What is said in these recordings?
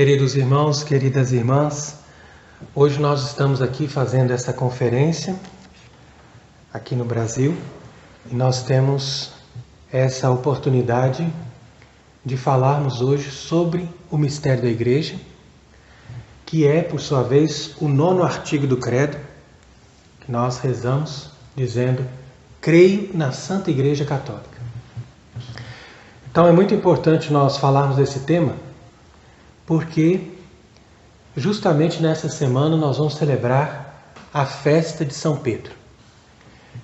Queridos irmãos, queridas irmãs, hoje nós estamos aqui fazendo essa conferência aqui no Brasil e nós temos essa oportunidade de falarmos hoje sobre o mistério da Igreja, que é, por sua vez, o 9º artigo do Credo, que nós rezamos dizendo: creio na Santa Igreja Católica. Então é muito importante nós falarmos desse tema, porque justamente nessa semana nós vamos celebrar a festa de São Pedro.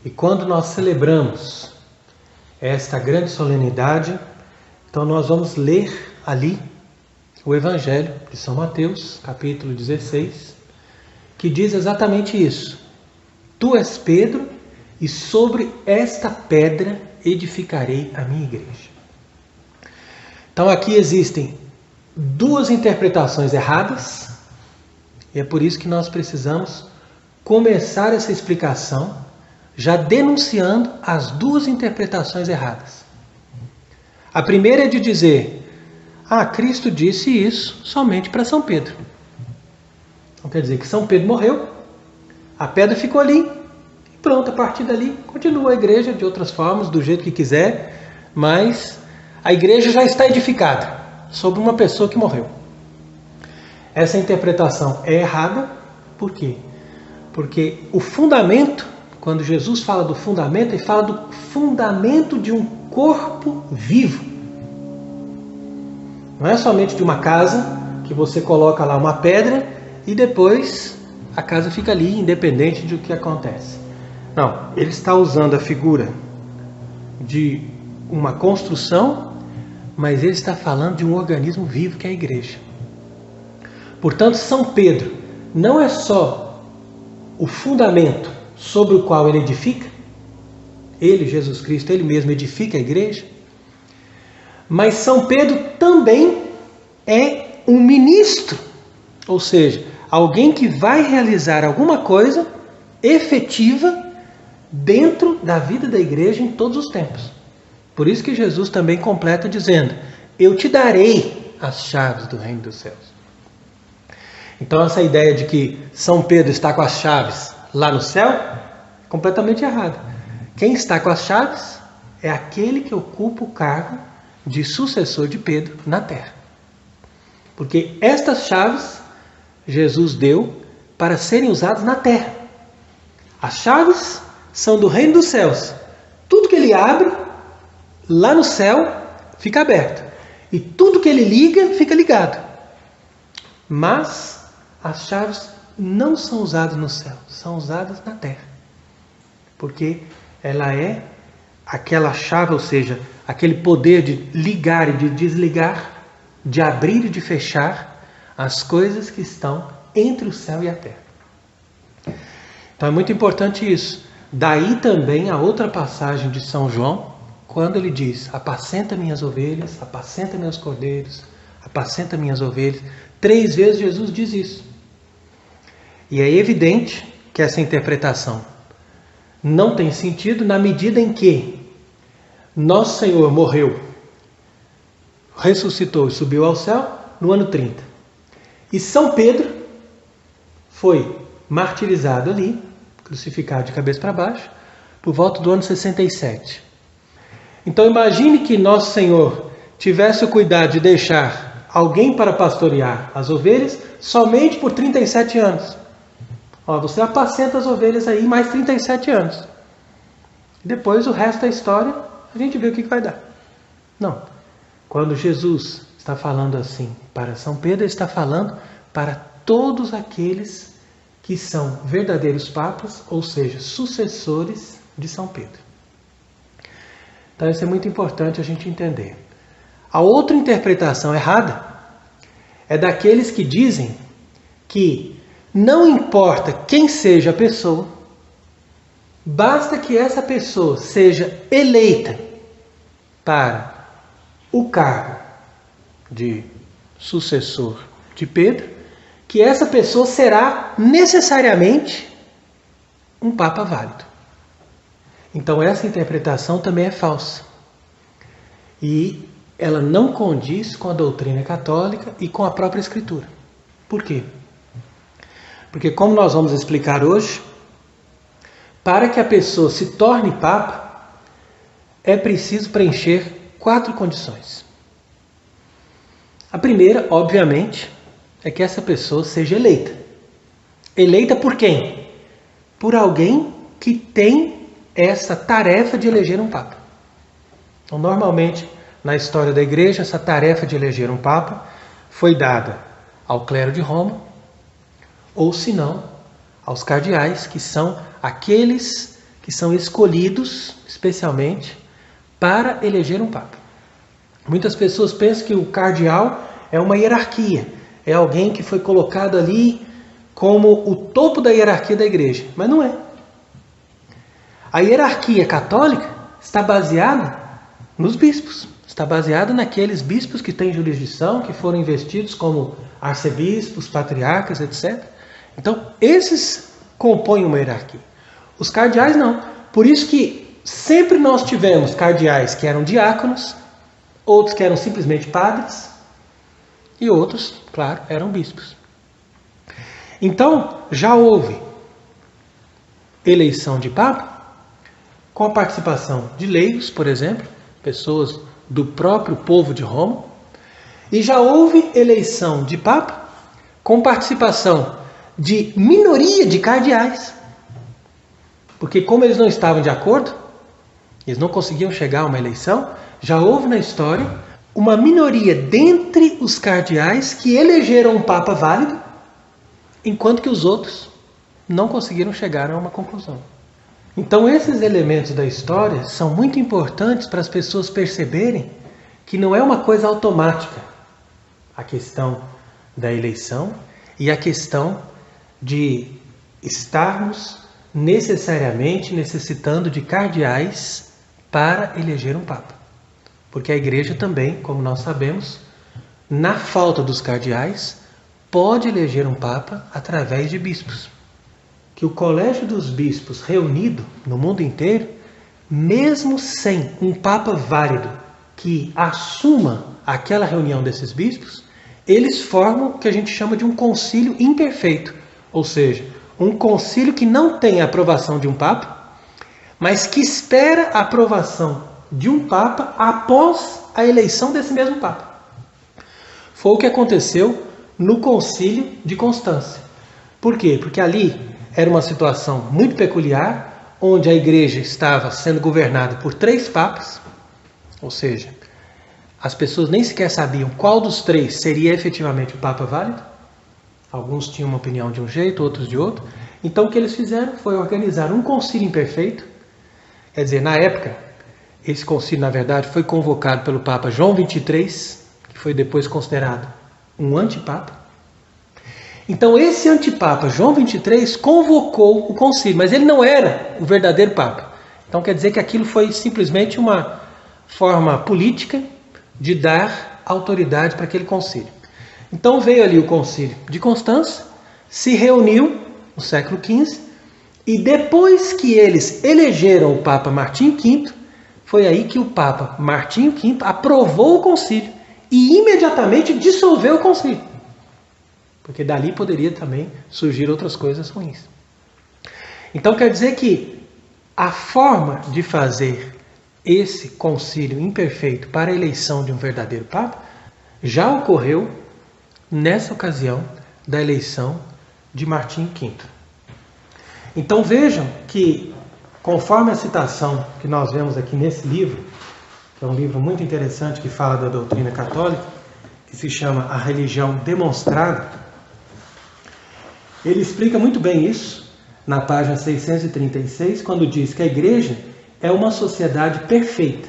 E quando nós celebramos esta grande solenidade, então nós vamos ler ali o Evangelho de São Mateus, capítulo 16, que diz exatamente isso: Tu és Pedro, e sobre esta pedra edificarei a minha igreja. Então aqui existem duas interpretações erradas, e é por isso que nós precisamos começar essa explicação já denunciando as duas interpretações erradas. A primeira é de dizer: Cristo disse isso somente para São Pedro. Então quer dizer que São Pedro morreu, a pedra ficou ali, e pronto, a partir dali continua a igreja de outras formas, do jeito que quiser, mas a igreja já está edificada sobre uma pessoa que morreu. Essa interpretação é errada. Por quê? Porque o fundamento, quando Jesus fala do fundamento, ele fala do fundamento de um corpo vivo. Não é somente de uma casa que você coloca lá uma pedra e depois a casa fica ali, independente do que acontece. Não, ele está usando a figura de uma construção, mas ele está falando de um organismo vivo que é a igreja. Portanto, São Pedro não é só o fundamento sobre o qual ele edifica, ele, Jesus Cristo, ele mesmo edifica a igreja, mas São Pedro também é um ministro, ou seja, alguém que vai realizar alguma coisa efetiva dentro da vida da igreja em todos os tempos. Por isso que Jesus também completa dizendo: eu te darei as chaves do reino dos céus. Então essa ideia de que São Pedro está com as chaves lá no céu é completamente errada. Quem está com as chaves é aquele que ocupa o cargo de sucessor de Pedro na terra. Porque estas chaves Jesus deu para serem usadas na terra. As chaves são do reino dos céus. Tudo que ele abre lá no céu fica aberto. E tudo que ele liga fica ligado. Mas as chaves não são usadas no céu, são usadas na terra. Porque ela é aquela chave, ou seja, aquele poder de ligar e de desligar, de abrir e de fechar as coisas que estão entre o céu e a terra. Então é muito importante isso. Daí também a outra passagem de São João, quando ele diz: apacenta minhas ovelhas, apacenta meus cordeiros, apacenta minhas ovelhas. 3 vezes Jesus diz isso. E é evidente que essa interpretação não tem sentido na medida em que Nosso Senhor morreu, ressuscitou e subiu ao céu no ano 30. E São Pedro foi martirizado ali, crucificado de cabeça para baixo, por volta do ano 67. Então imagine que Nosso Senhor tivesse o cuidado de deixar alguém para pastorear as ovelhas somente por 37 anos. Você apacenta as ovelhas aí mais 37 anos. Depois o resto da história, a gente vê o que vai dar. Não. Quando Jesus está falando assim para São Pedro, ele está falando para todos aqueles que são verdadeiros papas, ou seja, sucessores de São Pedro. Então isso é muito importante a gente entender. A outra interpretação errada é daqueles que dizem que não importa quem seja a pessoa, basta que essa pessoa seja eleita para o cargo de sucessor de Pedro, que essa pessoa será necessariamente um papa válido. Então essa interpretação também é falsa. E ela não condiz com a doutrina católica e com a própria Escritura. Por quê? Porque, como nós vamos explicar hoje, para que a pessoa se torne Papa, é preciso preencher 4 condições. A primeira, obviamente, é que essa pessoa seja eleita. Eleita por quem? Por alguém que tem essa tarefa de eleger um Papa. Então, normalmente, na história da Igreja, essa tarefa de eleger um Papa foi dada ao clero de Roma, ou se não, aos cardeais, que são aqueles que são escolhidos especialmente para eleger um Papa. Muitas pessoas pensam que o cardeal é uma hierarquia, é alguém que foi colocado ali como o topo da hierarquia da Igreja, mas não é. A hierarquia católica está baseada nos bispos, está baseada naqueles bispos que têm jurisdição, que foram investidos como arcebispos, patriarcas, etc. Então, esses compõem uma hierarquia. Os cardeais não. Por isso que sempre nós tivemos cardeais que eram diáconos, outros que eram simplesmente padres, e outros, claro, eram bispos. Então, já houve eleição de Papa, com a participação de leigos, por exemplo, pessoas do próprio povo de Roma, e já houve eleição de Papa com participação de minoria de cardeais, porque como eles não estavam de acordo, eles não conseguiam chegar a uma eleição, já houve na história uma minoria dentre os cardeais que elegeram um Papa válido, enquanto que os outros não conseguiram chegar a uma conclusão. Então esses elementos da história são muito importantes para as pessoas perceberem que não é uma coisa automática a questão da eleição e a questão de estarmos necessariamente necessitando de cardeais para eleger um Papa. Porque a Igreja também, como nós sabemos, na falta dos cardeais, pode eleger um Papa através de bispos. Que o colégio dos bispos reunido no mundo inteiro, mesmo sem um Papa válido que assuma aquela reunião desses bispos, eles formam o que a gente chama de um concílio imperfeito, ou seja, um concílio que não tem a aprovação de um Papa, mas que espera a aprovação de um Papa após a eleição desse mesmo Papa. Foi o que aconteceu no concílio de Constância. Por quê? Porque ali era uma situação muito peculiar, onde a Igreja estava sendo governada por 3 papas, ou seja, as pessoas nem sequer sabiam qual dos 3 seria efetivamente o Papa válido. Alguns tinham uma opinião de um jeito, outros de outro. Então o que eles fizeram foi organizar um concílio imperfeito. Quer dizer, na época, esse concílio, na verdade, foi convocado pelo Papa João XXIII, que foi depois considerado um antipapa. Então esse antipapa, João XXIII, convocou o concílio, mas ele não era o verdadeiro Papa. Então quer dizer que aquilo foi simplesmente uma forma política de dar autoridade para aquele concílio. Então veio ali o concílio de Constância, se reuniu no século XV, e depois que eles elegeram o Papa Martinho V, foi aí que o Papa Martinho V aprovou o concílio e imediatamente dissolveu o concílio. Porque dali poderia também surgir outras coisas ruins. Então quer dizer que a forma de fazer esse concílio imperfeito para a eleição de um verdadeiro Papa já ocorreu nessa ocasião da eleição de Martinho V. Então vejam que, conforme a citação que nós vemos aqui nesse livro, que é um livro muito interessante que fala da doutrina católica, que se chama A Religião Demonstrada, ele explica muito bem isso na página 636, quando diz que a Igreja é uma sociedade perfeita.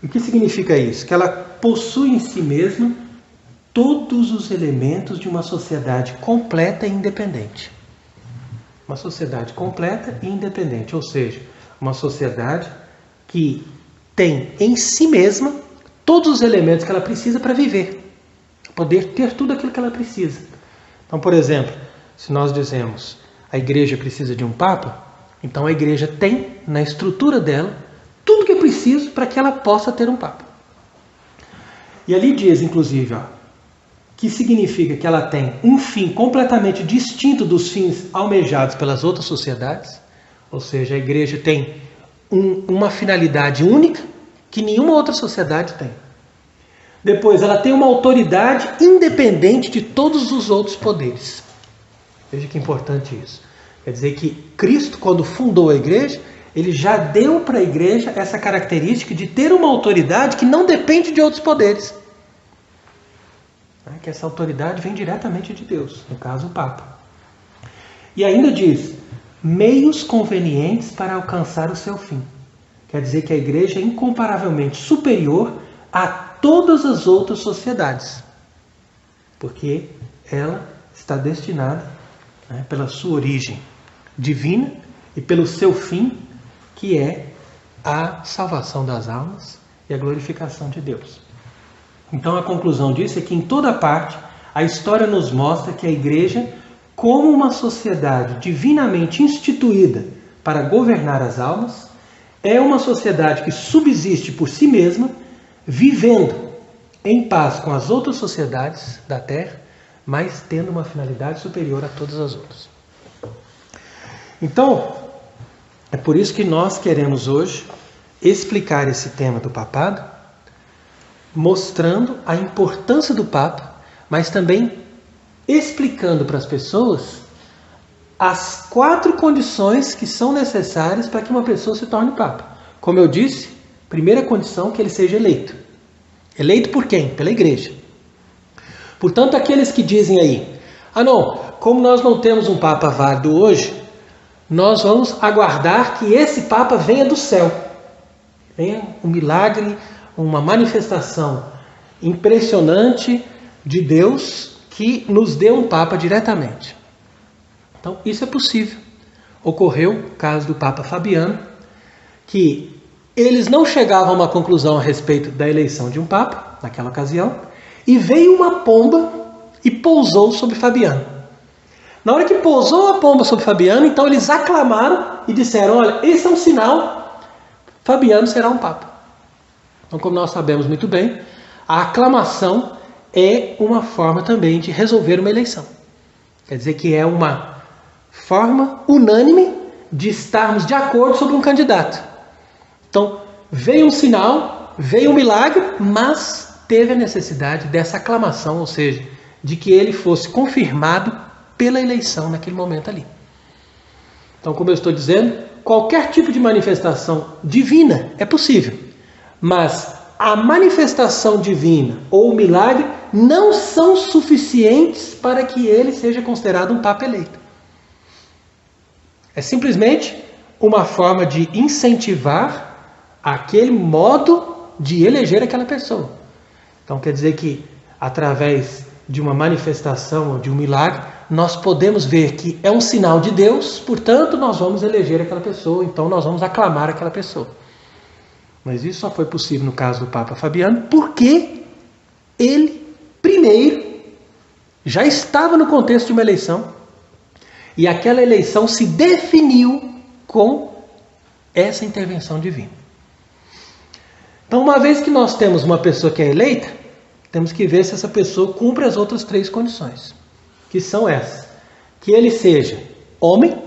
E o que significa isso? Que ela possui em si mesma todos os elementos de uma sociedade completa e independente. Uma sociedade completa e independente, ou seja, uma sociedade que tem em si mesma todos os elementos que ela precisa para viver, poder ter tudo aquilo que ela precisa. Então, por exemplo, se nós dizemos a Igreja precisa de um Papa, então a Igreja tem na estrutura dela tudo que é preciso para que ela possa ter um Papa. E ali diz, inclusive, que significa que ela tem um fim completamente distinto dos fins almejados pelas outras sociedades, ou seja, a igreja tem uma finalidade única que nenhuma outra sociedade tem. Depois, ela tem uma autoridade independente de todos os outros poderes. Veja que importante isso. Quer dizer que Cristo, quando fundou a igreja, ele já deu para a igreja essa característica de ter uma autoridade que não depende de outros poderes. Que essa autoridade vem diretamente de Deus, no caso o Papa. E ainda diz, meios convenientes para alcançar o seu fim. Quer dizer que a igreja é incomparavelmente superior a todas as outras sociedades, porque ela está destinada, pela sua origem divina e pelo seu fim, que é a salvação das almas e a glorificação de Deus. Então a conclusão disso é que em toda parte a história nos mostra que a igreja, como uma sociedade divinamente instituída para governar as almas, é uma sociedade que subsiste por si mesma, vivendo em paz com as outras sociedades da Terra, mas tendo uma finalidade superior a todas as outras. Então, é por isso que nós queremos hoje explicar esse tema do papado, mostrando a importância do Papa, mas também explicando para as pessoas as 4 condições que são necessárias para que uma pessoa se torne Papa. Como eu disse, primeira condição, que ele seja eleito. Eleito por quem? Pela igreja. Portanto, aqueles que dizem aí, não, como nós não temos um Papa válido hoje, nós vamos aguardar que esse Papa venha do céu. Venha um milagre, uma manifestação impressionante de Deus que nos dê um Papa diretamente. Então, isso é possível. Ocorreu o caso do Papa Fabiano, que eles não chegavam a uma conclusão a respeito da eleição de um Papa, naquela ocasião, e veio uma pomba e pousou sobre Fabiano. Na hora que pousou a pomba sobre Fabiano, então eles aclamaram e disseram, olha, esse é um sinal, Fabiano será um Papa. Então, como nós sabemos muito bem, a aclamação é uma forma também de resolver uma eleição. Quer dizer que é uma forma unânime de estarmos de acordo sobre um candidato. Então, veio um sinal, veio um milagre, mas teve a necessidade dessa aclamação, ou seja, de que ele fosse confirmado pela eleição naquele momento ali. Então, como eu estou dizendo, qualquer tipo de manifestação divina é possível, mas a manifestação divina ou o milagre não são suficientes para que ele seja considerado um Papa eleito. É simplesmente uma forma de incentivar aquele modo de eleger aquela pessoa. Então quer dizer que através de uma manifestação ou de um milagre, nós podemos ver que é um sinal de Deus, portanto nós vamos eleger aquela pessoa, então nós vamos aclamar aquela pessoa. Mas isso só foi possível no caso do Papa Fabiano, porque ele, primeiro, já estava no contexto de uma eleição, e aquela eleição se definiu com essa intervenção divina. Então, uma vez que nós temos uma pessoa que é eleita, temos que ver se essa pessoa cumpre as outras 3 condições, que são essas: que ele seja homem,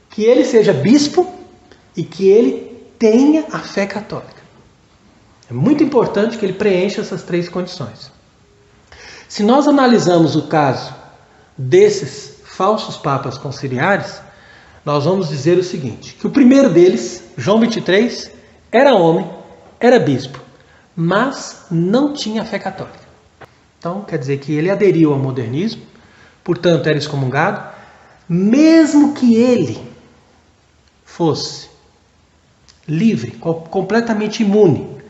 que ele seja bispo e que ele tenha a fé católica. É muito importante que ele preencha essas 3 condições. Se nós analisamos o caso desses falsos papas conciliares, nós vamos dizer o seguinte, que o primeiro deles, João 23, era homem, era bispo, mas não tinha fé católica. Então, quer dizer que ele aderiu ao modernismo, portanto era excomungado, mesmo que ele fosse livre, completamente imune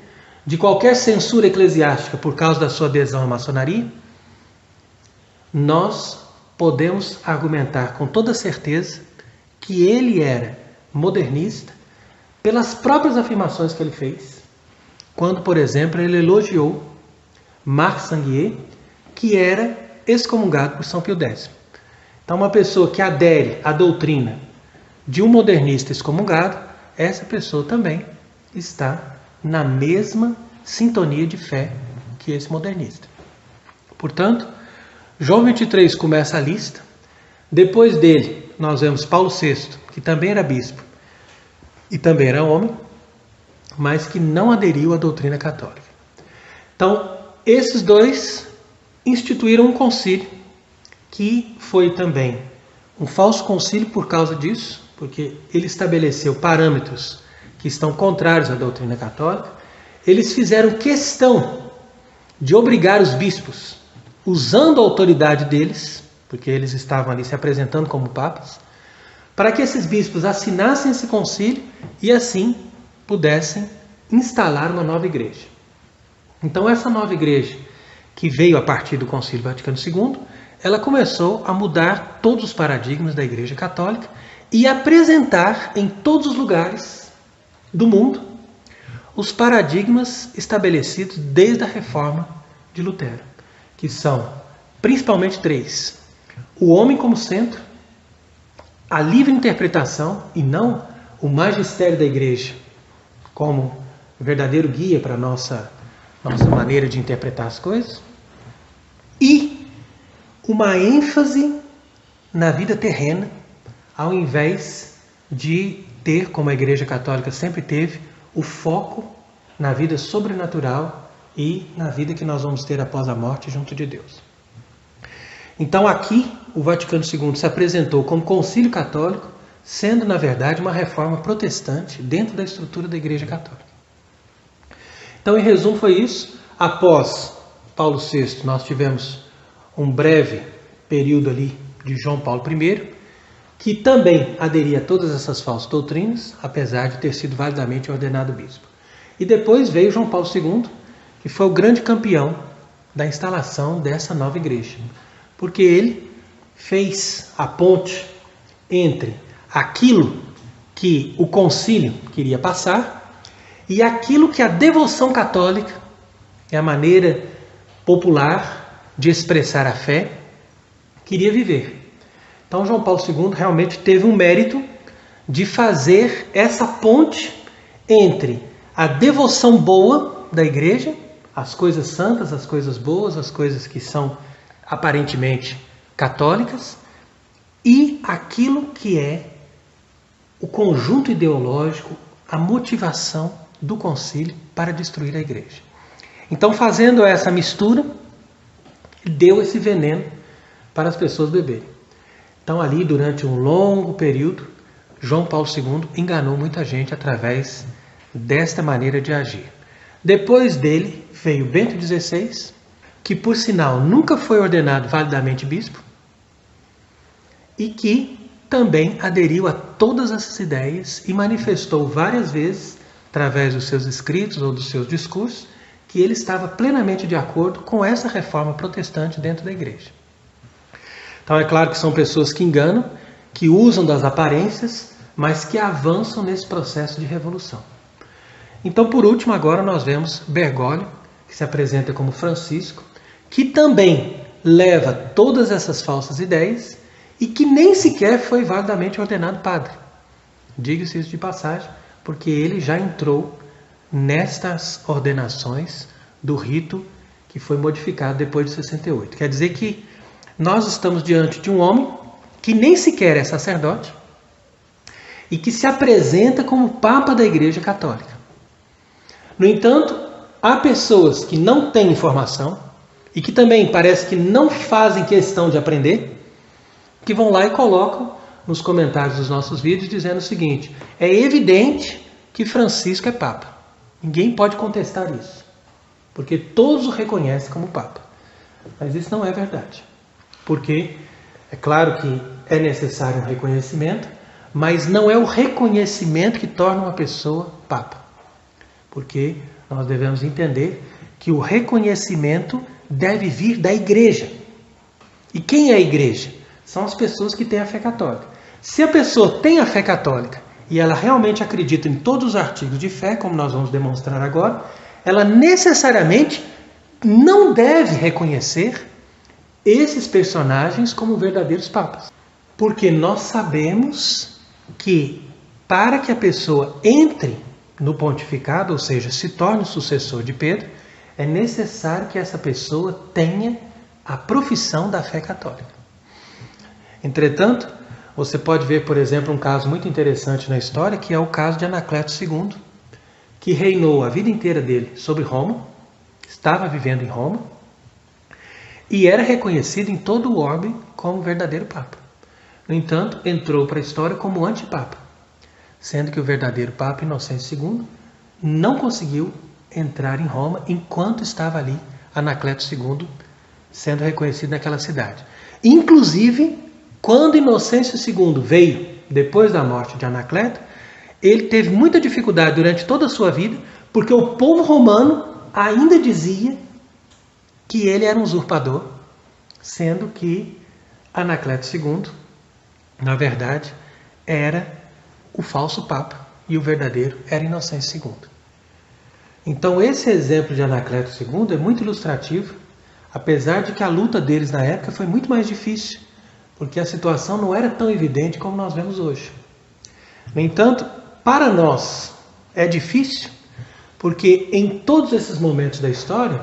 de qualquer censura eclesiástica por causa da sua adesão à maçonaria, nós podemos argumentar com toda certeza que ele era modernista pelas próprias afirmações que ele fez, quando, por exemplo, ele elogiou Marc Sanguier, que era excomungado por São Pio X. Então, uma pessoa que adere à doutrina de um modernista excomungado, essa pessoa também está na mesma sintonia de fé que esse modernista. Portanto, João 23 começa a lista. Depois dele, nós vemos Paulo VI, que também era bispo e também era homem, mas que não aderiu à doutrina católica. Então, esses dois instituíram um concílio, que foi também um falso concílio por causa disso, porque ele estabeleceu parâmetros que estão contrários à doutrina católica. Eles fizeram questão de obrigar os bispos, usando a autoridade deles, porque eles estavam ali se apresentando como papas, para que esses bispos assinassem esse concílio e assim pudessem instalar uma nova igreja. Então essa nova igreja, que veio a partir do Concílio Vaticano II, ela começou a mudar todos os paradigmas da Igreja Católica e apresentar em todos os lugares do mundo os paradigmas estabelecidos desde a Reforma de Lutero, que são principalmente três: o homem como centro, a livre interpretação e não o magistério da Igreja como verdadeiro guia para a nossa maneira de interpretar as coisas, e uma ênfase na vida terrena, ao invés de ter, como a Igreja Católica sempre teve, o foco na vida sobrenatural e na vida que nós vamos ter após a morte junto de Deus. Então aqui o Vaticano II se apresentou como concílio católico, sendo na verdade uma reforma protestante dentro da estrutura da Igreja Católica. Então, em resumo, foi isso. Após Paulo VI, nós tivemos um breve período ali de João Paulo I, que também aderia a todas essas falsas doutrinas, apesar de ter sido validamente ordenado bispo. E depois veio João Paulo II, que foi o grande campeão da instalação dessa nova igreja, porque ele fez a ponte entre aquilo que o concílio queria passar e aquilo que a devoção católica, é a maneira popular de expressar a fé, queria viver. Então João Paulo II realmente teve um mérito de fazer essa ponte entre a devoção boa da igreja, as coisas santas, as coisas boas, as coisas que são aparentemente católicas, e aquilo que é o conjunto ideológico, a motivação do concílio para destruir a igreja. Então, fazendo essa mistura, deu esse veneno para as pessoas beberem. Então, ali, durante um longo período, João Paulo II enganou muita gente através desta maneira de agir. Depois dele, veio Bento XVI, que, por sinal, nunca foi ordenado validamente bispo, e que também aderiu a todas essas ideias e manifestou várias vezes, através dos seus escritos ou dos seus discursos, que ele estava plenamente de acordo com essa reforma protestante dentro da igreja. Então é claro que são pessoas que enganam, que usam das aparências, mas que avançam nesse processo de revolução. Então, por último, agora nós vemos Bergoglio, que se apresenta como Francisco, que também leva todas essas falsas ideias e que nem sequer foi validamente ordenado padre. Diga-se isso de passagem, porque ele já entrou nestas ordenações do rito que foi modificado depois de 68. Quer dizer que nós estamos diante de um homem que nem sequer é sacerdote e que se apresenta como Papa da Igreja Católica. No entanto, há pessoas que não têm informação e que também parece que não fazem questão de aprender, que vão lá e colocam nos comentários dos nossos vídeos dizendo o seguinte: é evidente que Francisco é Papa. Ninguém pode contestar isso, porque todos o reconhecem como Papa. Mas isso não é verdade, porque é claro que é necessário um reconhecimento, mas não é o reconhecimento que torna uma pessoa Papa, porque nós devemos entender que o reconhecimento deve vir da igreja. E quem é a igreja? São as pessoas que têm a fé católica. Se a pessoa tem a fé católica e ela realmente acredita em todos os artigos de fé, como nós vamos demonstrar agora, ela necessariamente não deve reconhecer esses personagens como verdadeiros papas. Porque nós sabemos que para que a pessoa entre no pontificado, ou seja, se torne sucessor de Pedro, é necessário que essa pessoa tenha a profissão da fé católica. Entretanto, você pode ver, por exemplo, um caso muito interessante na história, que é o caso de Anacleto II, que reinou a vida inteira dele sobre Roma, estava vivendo em Roma, e era reconhecido em todo o orbe como verdadeiro Papa. No entanto, entrou para a história como antipapa, sendo que o verdadeiro Papa, Inocêncio II, não conseguiu entrar em Roma enquanto estava ali Anacleto II sendo reconhecido naquela cidade. Inclusive, quando Inocêncio II veio, depois da morte de Anacleto, ele teve muita dificuldade durante toda a sua vida, porque o povo romano ainda dizia que ele era um usurpador, sendo que Anacleto II, na verdade, era o falso Papa e o verdadeiro era Inocêncio II. Então esse exemplo de Anacleto II é muito ilustrativo, apesar de que a luta deles na época foi muito mais difícil, porque a situação não era tão evidente como nós vemos hoje. No entanto, para nós é difícil, porque em todos esses momentos da história,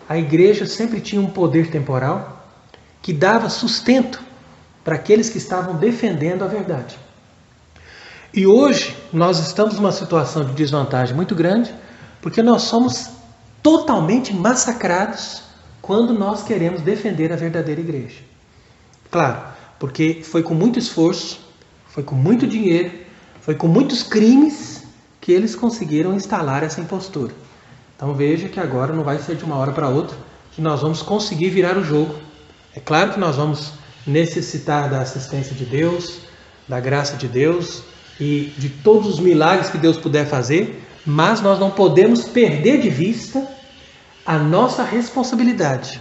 a igreja sempre tinha um poder temporal que dava sustento para aqueles que estavam defendendo a verdade. E hoje nós estamos numa situação de desvantagem muito grande, porque nós somos totalmente massacrados quando nós queremos defender a verdadeira igreja. Claro, porque foi com muito esforço, foi com muito dinheiro, foi com muitos crimes que eles conseguiram instalar essa impostura. Então veja que agora não vai ser de uma hora para outra que nós vamos conseguir virar o jogo. É claro que nós vamos necessitar da assistência de Deus, da graça de Deus e de todos os milagres que Deus puder fazer, mas nós não podemos perder de vista a nossa responsabilidade.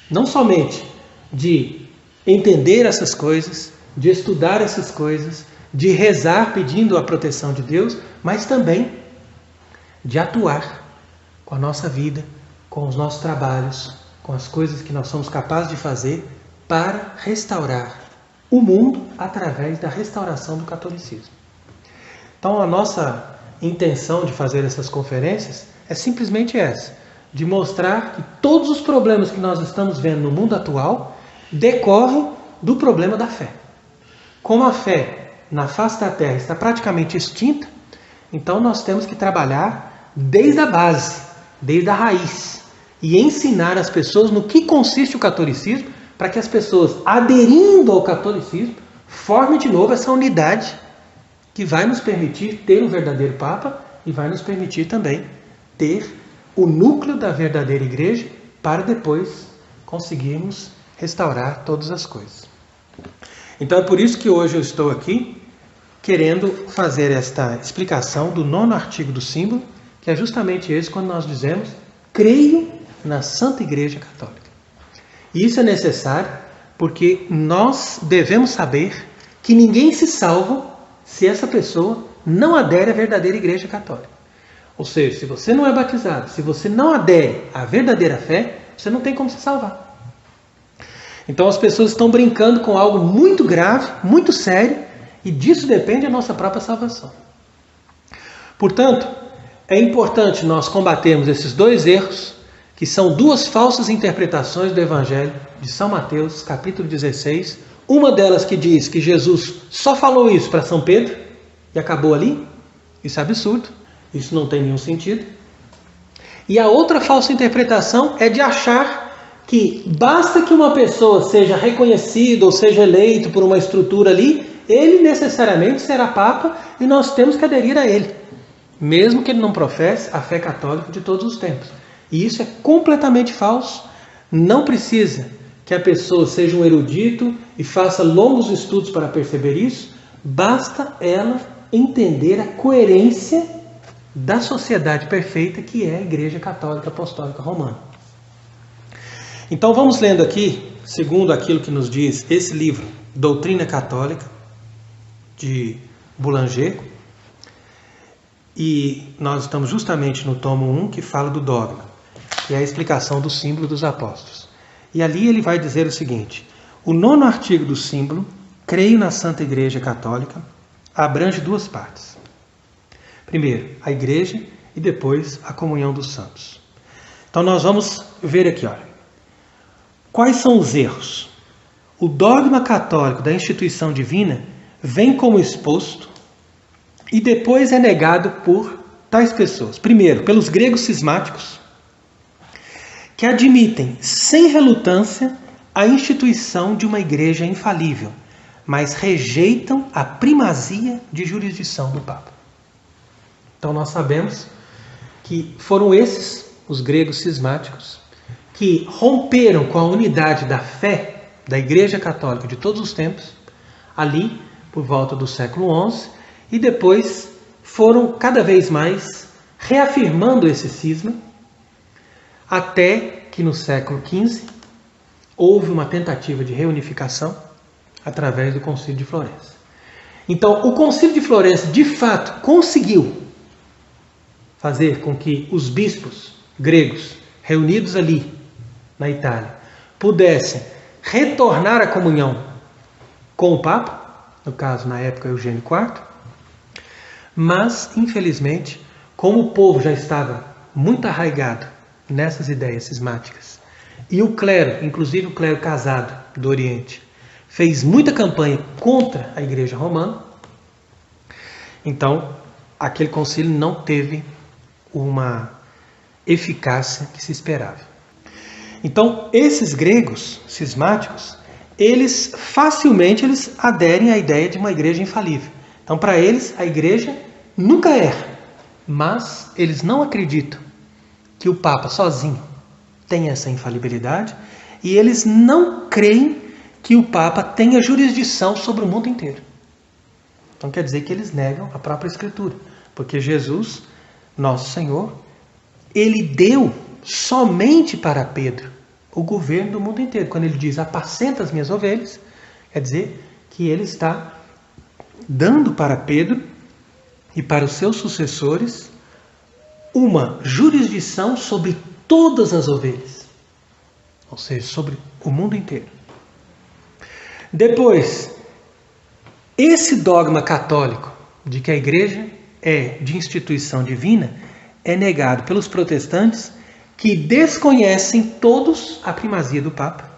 Não somente de entender essas coisas, de estudar essas coisas, de rezar pedindo a proteção de Deus, mas também de atuar com a nossa vida, com os nossos trabalhos, com as coisas que nós somos capazes de fazer para restaurar o mundo através da restauração do catolicismo. Então a nossa intenção de fazer essas conferências é simplesmente essa, de mostrar que todos os problemas que nós estamos vendo no mundo atual decorrem do problema da fé. Como a fé na face da terra está praticamente extinta, então nós temos que trabalhar desde a base, desde a raiz, e ensinar as pessoas no que consiste o catolicismo, para que as pessoas, aderindo ao catolicismo, formem de novo essa unidade que vai nos permitir ter um verdadeiro Papa e vai nos permitir também ter o núcleo da verdadeira igreja para depois conseguirmos restaurar todas as coisas. Então é por isso que hoje eu estou aqui querendo fazer esta explicação do 9º artigo do símbolo, que é justamente esse quando nós dizemos: creio na Santa Igreja Católica. E isso é necessário porque nós devemos saber que ninguém se salva se essa pessoa não adere à verdadeira Igreja Católica. Ou seja, se você não é batizado, se você não adere à verdadeira fé, você não tem como se salvar. Então as pessoas estão brincando com algo muito grave, muito sério, e disso depende a nossa própria salvação. Portanto, é importante nós combatermos esses dois erros, que são duas falsas interpretações do Evangelho de São Mateus, capítulo 16. Uma delas que diz que Jesus só falou isso para São Pedro e acabou ali. Isso é absurdo, isso não tem nenhum sentido. E a outra falsa interpretação é de achar que basta que uma pessoa seja reconhecida ou seja eleito por uma estrutura ali, ele necessariamente será Papa e nós temos que aderir a ele, mesmo que ele não professe a fé católica de todos os tempos. E isso é completamente falso. Não precisa que a pessoa seja um erudito e faça longos estudos para perceber isso. Basta ela entender a coerência da sociedade perfeita que é a Igreja Católica Apostólica Romana. Então vamos lendo aqui, segundo aquilo que nos diz esse livro, Doutrina Católica, de Boulanger. E nós estamos justamente no tomo 1, que fala do dogma, que é a explicação do símbolo dos apóstolos. E ali ele vai dizer o seguinte: o 9º artigo do símbolo, creio na Santa Igreja Católica, abrange duas partes. Primeiro, a Igreja e depois a comunhão dos santos. Então nós vamos ver aqui, olha. Quais são os erros? O dogma católico da instituição divina vem como exposto e depois é negado por tais pessoas. Primeiro, pelos gregos cismáticos, que admitem sem relutância a instituição de uma igreja infalível, mas rejeitam a primazia de jurisdição do Papa. Então nós sabemos que foram esses, os gregos cismáticos, que romperam com a unidade da fé da Igreja Católica de todos os tempos, ali por volta do século XI, e depois foram cada vez mais reafirmando esse cisma, até que no século XV houve uma tentativa de reunificação através do Concílio de Florença. Então, o Concílio de Florença, de fato, conseguiu fazer com que os bispos gregos, reunidos ali na Itália, pudessem retornar à comunhão com o Papa, no caso, na época, Eugênio IV, mas, infelizmente, como o povo já estava muito arraigado nessas ideias cismáticas, e o clero, inclusive o clero casado do Oriente, fez muita campanha contra a Igreja Romana, então aquele concílio não teve uma eficácia que se esperava. Então, esses gregos cismáticos, eles facilmente aderem à ideia de uma igreja infalível. Então, para eles, a igreja nunca erra, mas eles não acreditam que o Papa sozinho tem essa infalibilidade e eles não creem que o Papa tenha jurisdição sobre o mundo inteiro. Então quer dizer que eles negam a própria Escritura, porque Jesus, nosso Senhor, ele deu somente para Pedro o governo do mundo inteiro. Quando ele diz, apacenta as minhas ovelhas, quer dizer que ele está dando para Pedro e para os seus sucessores uma jurisdição sobre todas as ovelhas, ou seja, sobre o mundo inteiro. Depois, esse dogma católico de que a igreja é de instituição divina é negado pelos protestantes, que desconhecem todos a primazia do Papa,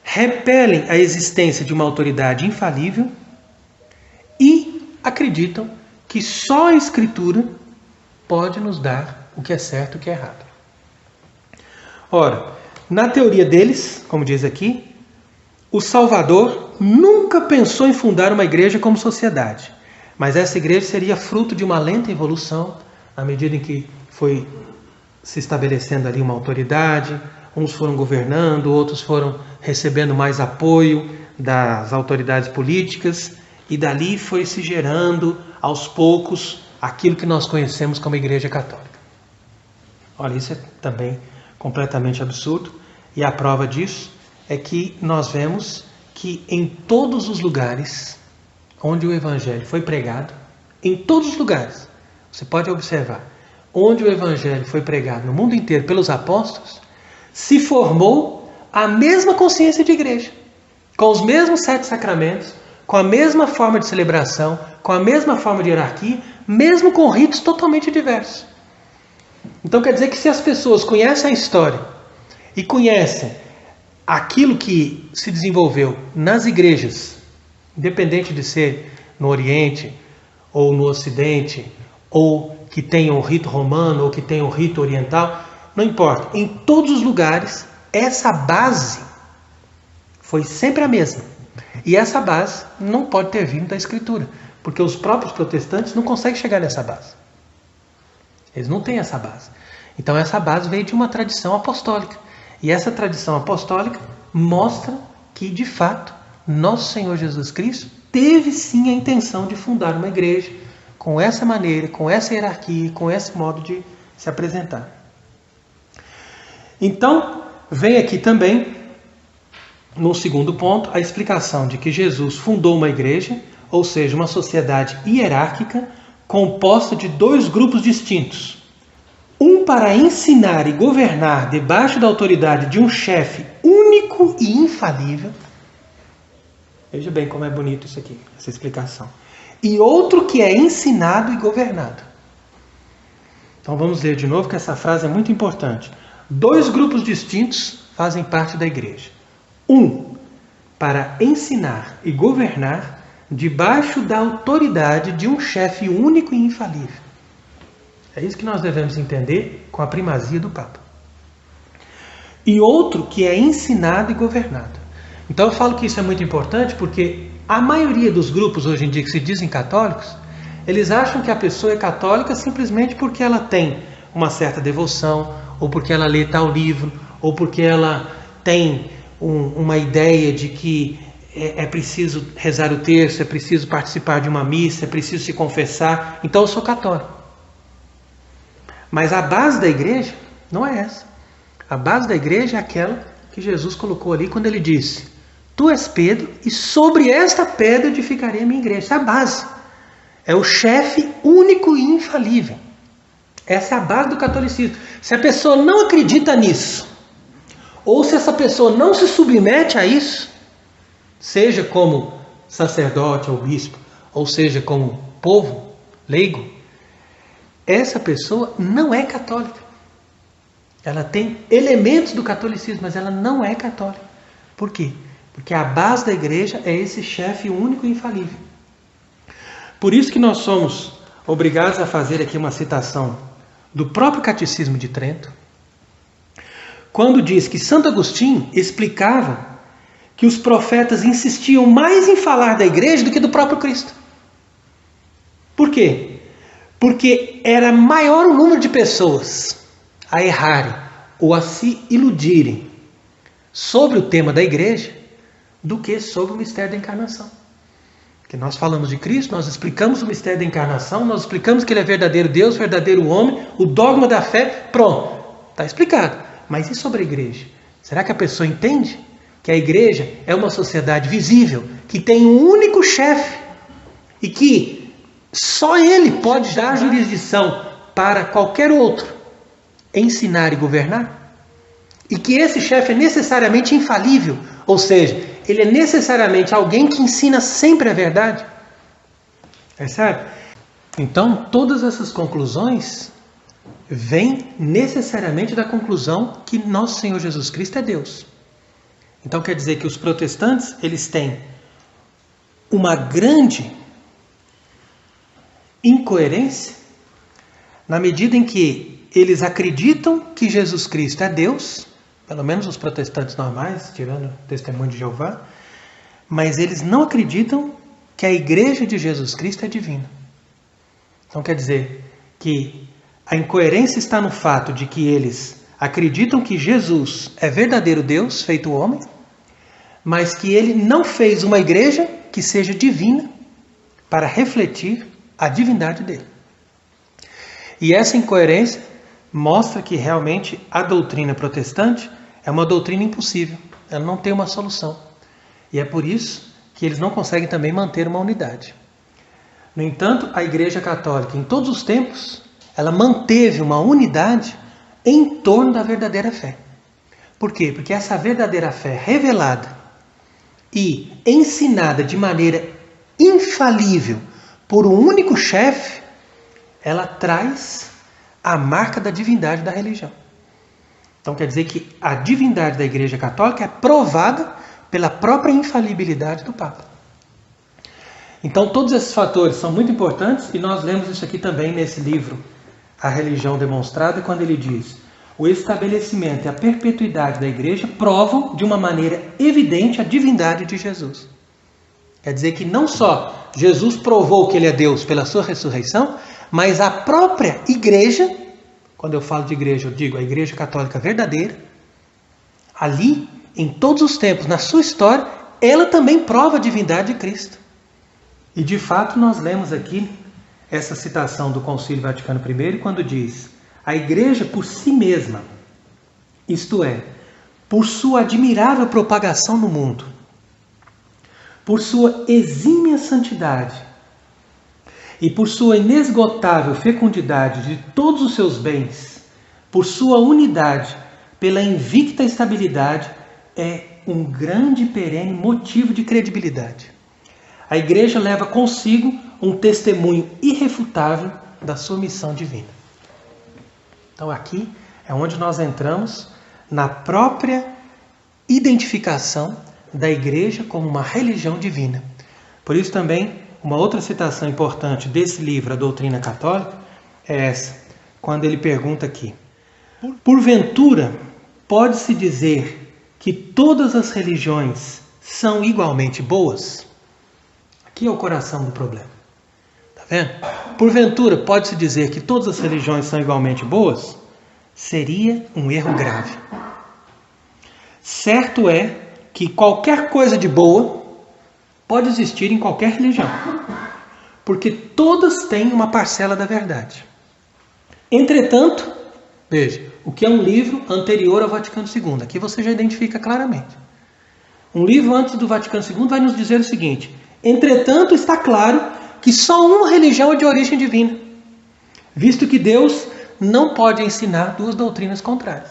repelem a existência de uma autoridade infalível e acreditam que só a Escritura pode nos dar o que é certo e o que é errado. Ora, na teoria deles, como diz aqui, o Salvador nunca pensou em fundar uma igreja como sociedade, mas essa igreja seria fruto de uma lenta evolução, à medida em que foi se estabelecendo ali uma autoridade, uns foram governando, outros foram recebendo mais apoio das autoridades políticas, e dali foi se gerando, aos poucos, aquilo que nós conhecemos como Igreja Católica. Olha, isso é também completamente absurdo, e a prova disso é que nós vemos que em todos os lugares onde o Evangelho foi pregado, em todos os lugares, você pode observar, onde o Evangelho foi pregado no mundo inteiro pelos apóstolos, se formou a mesma consciência de igreja, com os mesmos 7 sacramentos, com a mesma forma de celebração, com a mesma forma de hierarquia, mesmo com ritos totalmente diversos. Então quer dizer que se as pessoas conhecem a história e conhecem aquilo que se desenvolveu nas igrejas, independente de ser no Oriente ou no Ocidente, ou que tenham o rito romano ou que tenham o rito oriental, não importa. Em todos os lugares, essa base foi sempre a mesma. E essa base não pode ter vindo da Escritura, porque os próprios protestantes não conseguem chegar nessa base. Eles não têm essa base. Então essa base veio de uma tradição apostólica. E essa tradição apostólica mostra que, de fato, nosso Senhor Jesus Cristo teve sim a intenção de fundar uma igreja com essa maneira, com essa hierarquia, com esse modo de se apresentar. Então, vem aqui também, no segundo ponto, a explicação de que Jesus fundou uma igreja, ou seja, uma sociedade hierárquica, composta de 2 grupos distintos. Um para ensinar e governar debaixo da autoridade de um chefe único e infalível. Veja bem como é bonito isso aqui, essa explicação. E outro que é ensinado e governado. Então vamos ler de novo, que essa frase é muito importante. Dois grupos distintos fazem parte da igreja. Um, para ensinar e governar debaixo da autoridade de um chefe único e infalível. É isso que nós devemos entender com a primazia do Papa. E outro que é ensinado e governado. Então eu falo que isso é muito importante porque a maioria dos grupos hoje em dia que se dizem católicos, eles acham que a pessoa é católica simplesmente porque ela tem uma certa devoção, ou porque ela lê tal livro, ou porque ela tem uma ideia de que é preciso rezar o terço, é preciso participar de uma missa, é preciso se confessar. Então eu sou católico. Mas a base da igreja não é essa. A base da igreja é aquela que Jesus colocou ali quando ele disse: Tu és Pedro e sobre esta pedra edificarei a minha igreja. Essa é a base. É o chefe único e infalível. Essa é a base do catolicismo. Se a pessoa não acredita nisso, ou se essa pessoa não se submete a isso, seja como sacerdote ou bispo, ou seja como povo leigo, essa pessoa não é católica. Ela tem elementos do catolicismo, mas ela não é católica. Por quê? Porque a base da igreja é esse chefe único e infalível. Por isso que nós somos obrigados a fazer aqui uma citação do próprio Catecismo de Trento, quando diz que Santo Agostinho explicava que os profetas insistiam mais em falar da igreja do que do próprio Cristo. Por quê? Porque era maior o número de pessoas a errarem ou a se iludirem sobre o tema da igreja do que sobre o mistério da encarnação. Porque nós falamos de Cristo, nós explicamos o mistério da encarnação, nós explicamos que ele é verdadeiro Deus, verdadeiro homem, o dogma da fé, pronto, está explicado. Mas e sobre a igreja? Será que a pessoa entende que a igreja é uma sociedade visível, que tem um único chefe e que só ele pode dar jurisdição para qualquer outro ensinar e governar? E que esse chefe é necessariamente infalível, ou seja, ele é necessariamente alguém que ensina sempre a verdade? Percebe? Então, todas essas conclusões vêm necessariamente da conclusão que nosso Senhor Jesus Cristo é Deus. Então quer dizer que os protestantes, eles têm uma grande incoerência na medida em que eles acreditam que Jesus Cristo é Deus, pelo menos os protestantes normais, tirando o testemunho de Jeová, mas eles não acreditam que a igreja de Jesus Cristo é divina. Então quer dizer que a incoerência está no fato de que eles acreditam que Jesus é verdadeiro Deus, feito homem, mas que ele não fez uma igreja que seja divina para refletir a divindade dele. E essa incoerência mostra que realmente a doutrina protestante é uma doutrina impossível. Ela não tem uma solução. E é por isso que eles não conseguem também manter uma unidade. No entanto, a Igreja Católica, em todos os tempos, ela manteve uma unidade em torno da verdadeira fé. Por quê? Porque essa verdadeira fé revelada e ensinada de maneira infalível por um único chefe, ela traz a marca da divindade da religião. Então quer dizer que a divindade da Igreja Católica é provada pela própria infalibilidade do Papa. Então todos esses fatores são muito importantes e nós lemos isso aqui também nesse livro, A Religião Demonstrada, quando ele diz: o estabelecimento e a perpetuidade da Igreja provam de uma maneira evidente a divindade de Jesus. Quer dizer que não só Jesus provou que ele é Deus pela sua ressurreição, mas a própria Igreja, quando eu falo de igreja, eu digo a Igreja Católica verdadeira, ali, em todos os tempos, na sua história, ela também prova a divindade de Cristo. E de fato nós lemos aqui essa citação do Concílio Vaticano I, quando diz: a Igreja por si mesma, isto é, por sua admirável propagação no mundo, por sua exímia santidade e por sua inesgotável fecundidade de todos os seus bens, por sua unidade, pela invicta estabilidade, é um grande e perene motivo de credibilidade. A Igreja leva consigo um testemunho irrefutável da sua missão divina. Então aqui É onde nós entramos na própria identificação da igreja como uma religião divina. Por isso também, uma outra citação importante desse livro, A Doutrina Católica, é essa, quando ele pergunta aqui: porventura, pode-se dizer que todas as religiões são igualmente boas? Aqui é o coração do problema. Está vendo? Porventura, pode-se dizer que todas as religiões são igualmente boas? Seria um erro grave. Certo é que qualquer coisa de boa pode existir em qualquer religião, porque todas têm uma parcela da verdade. Entretanto, veja, o que é um livro anterior ao Vaticano II? Aqui você já identifica claramente. Um livro antes do Vaticano II vai nos dizer o seguinte: entretanto, está claro que só uma religião é de origem divina, visto que Deus não pode ensinar duas doutrinas contrárias.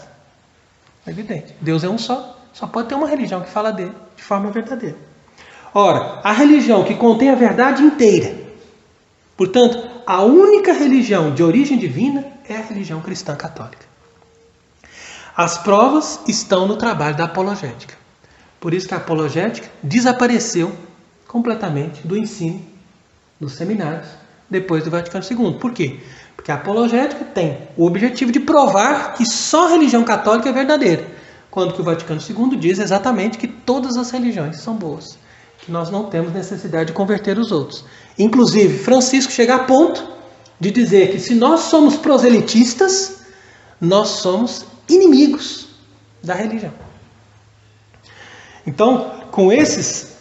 É evidente, Deus é um só pode ter uma religião que fala dele de forma verdadeira. Ora, a religião que contém a verdade inteira, portanto, a única religião de origem divina é a religião cristã católica. As provas estão no trabalho da apologética. Por isso que a apologética desapareceu completamente do ensino dos seminários depois do Vaticano II. Por quê? Porque a apologética tem o objetivo de provar que só a religião católica é verdadeira, quando que o Vaticano II diz exatamente que todas as religiões são boas, que nós não temos necessidade de converter os outros. Inclusive, Francisco chega a ponto de dizer que se nós somos proselitistas, nós somos inimigos da religião. Então, com esses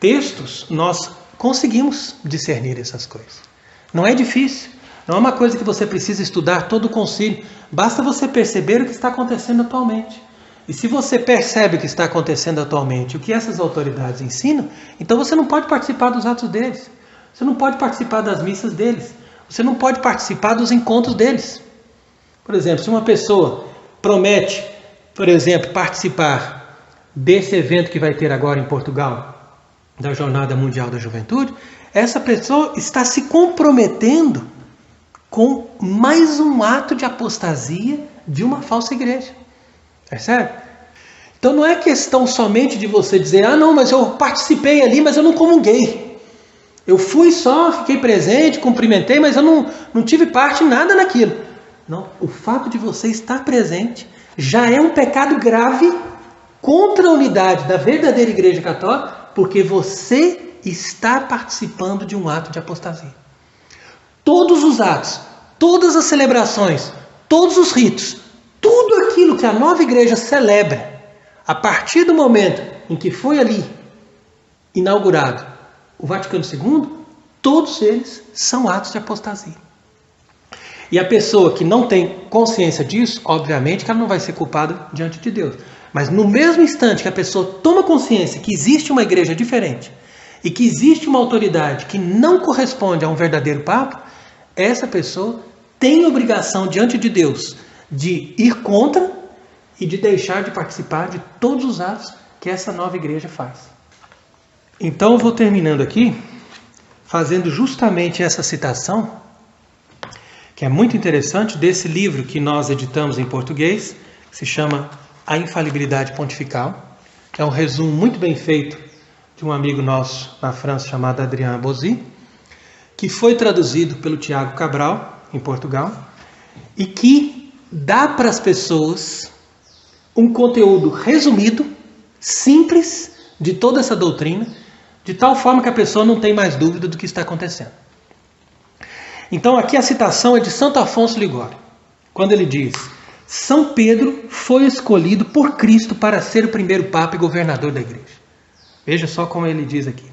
textos, nós conseguimos discernir essas coisas. Não é difícil, não é uma coisa que você precisa estudar todo o concílio, basta você perceber o que está acontecendo atualmente. E se você percebe o que está acontecendo atualmente, o que essas autoridades ensinam, então você não pode participar dos atos deles, você não pode participar das missas deles, você não pode participar dos encontros deles. Por exemplo, se uma pessoa promete, por exemplo, participar desse evento que vai ter agora em Portugal, da Jornada Mundial da Juventude, essa pessoa está se comprometendo com mais um ato de apostasia de uma falsa igreja. Percebe? Então não é questão somente de você dizer: ah não, mas eu participei ali, mas eu não comunguei. Eu fui só, fiquei presente, cumprimentei, mas eu não tive parte em nada naquilo. Não, o fato de você estar presente já é um pecado grave contra a unidade da verdadeira Igreja Católica, porque você está participando de um ato de apostasia. Todos os atos, todas as celebrações, todos os ritos, tudo aquilo que a nova igreja celebra, a partir do momento em que foi ali inaugurado o Vaticano II, todos eles são atos de apostasia. E a pessoa que não tem consciência disso, obviamente que ela não vai ser culpada diante de Deus. Mas no mesmo instante que a pessoa toma consciência que existe uma igreja diferente e que existe uma autoridade que não corresponde a um verdadeiro Papa, essa pessoa tem obrigação diante de Deus de ir contra e de deixar de participar de todos os atos que essa nova igreja faz. Então eu vou terminando aqui, fazendo justamente essa citação, que é muito interessante, desse livro que nós editamos em português, que se chama A Infalibilidade Pontifical. É um resumo muito bem feito de um amigo nosso na França chamado Adrien Bozzi, que foi traduzido pelo Tiago Cabral em Portugal e que dá para as pessoas um conteúdo resumido, simples, de toda essa doutrina, de tal forma que a pessoa não tem mais dúvida do que está acontecendo. Então aqui a citação é de Santo Afonso Ligório, quando ele diz: São Pedro foi escolhido por Cristo para ser o primeiro Papa e governador da igreja. Veja só como ele diz aqui.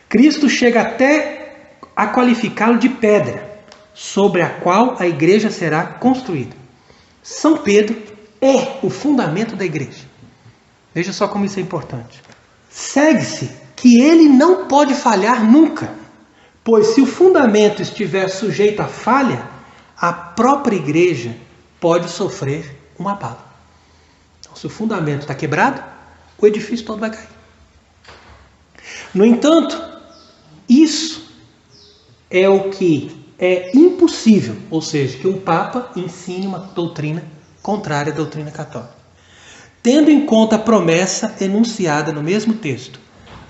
Cristo chega até a qualificá-lo de pedra, sobre a qual a igreja será construída. São Pedro é o fundamento da igreja. Veja só como isso é importante. Segue-se que ele não pode falhar nunca, pois se o fundamento estiver sujeito a falha, a própria igreja pode sofrer um abalo. Então, se o fundamento está quebrado, o edifício todo vai cair. No entanto, isso é o que é impossível, ou seja, que um Papa ensine uma doutrina contrária à doutrina católica. Tendo em conta a promessa enunciada no mesmo texto,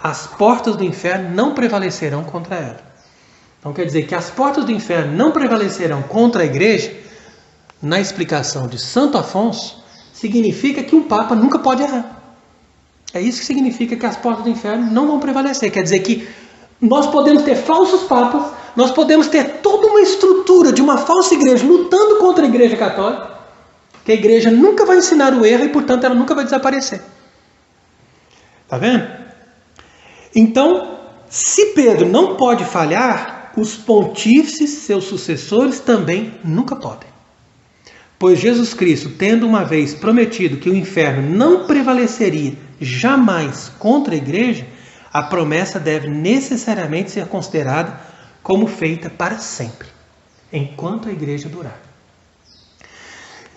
as portas do inferno não prevalecerão contra ela. Então quer dizer que as portas do inferno não prevalecerão contra a igreja, na explicação de Santo Afonso, significa que um Papa nunca pode errar. É isso que significa que as portas do inferno não vão prevalecer. Quer dizer que nós podemos ter falsos papas, nós podemos ter toda uma estrutura de uma falsa igreja lutando contra a igreja católica, que a igreja nunca vai ensinar o erro e, portanto, ela nunca vai desaparecer. Está vendo? Então, se Pedro não pode falhar, os pontífices, seus sucessores, também nunca podem. Pois Jesus Cristo, tendo uma vez prometido que o inferno não prevaleceria jamais contra a igreja, a promessa deve necessariamente ser considerada como feita para sempre, enquanto a igreja durar.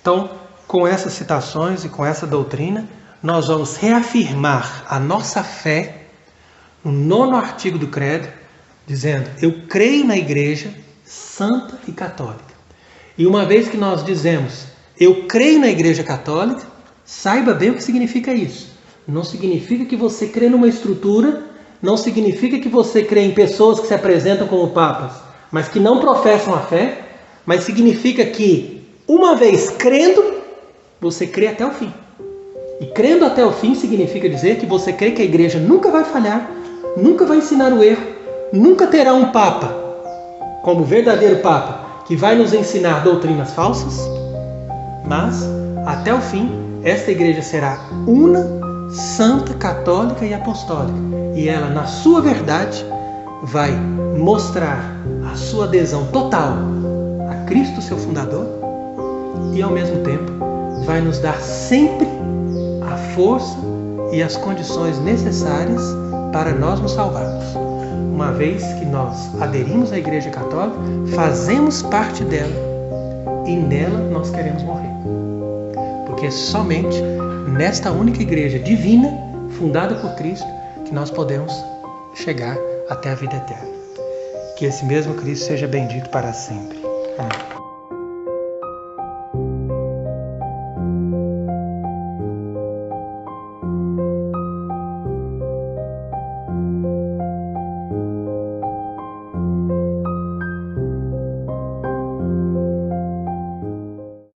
Então, com essas citações e com essa doutrina, nós vamos reafirmar a nossa fé no 9º artigo do Credo, dizendo: eu creio na igreja santa e católica. E uma vez que nós dizemos, eu creio na igreja católica, saiba bem o que significa isso. Não significa que você crê numa estrutura, não significa que você crê em pessoas que se apresentam como papas, mas que não professam a fé, mas significa que, uma vez crendo, você crê até o fim. E crendo até o fim significa dizer que você crê que a igreja nunca vai falhar, nunca vai ensinar o erro, nunca terá um papa, como verdadeiro papa, que vai nos ensinar doutrinas falsas, mas, até o fim, esta igreja será una, santa, católica e apostólica. E ela, na sua verdade, vai mostrar a sua adesão total a Cristo, seu fundador, e, ao mesmo tempo, vai nos dar sempre a força e as condições necessárias para nós nos salvarmos. Uma vez que nós aderimos à Igreja Católica, fazemos parte dela e nela nós queremos morrer. Porque é somente nesta única Igreja divina, fundada por Cristo, que nós podemos chegar até a vida eterna. Que esse mesmo Cristo seja bendito para sempre. Amém.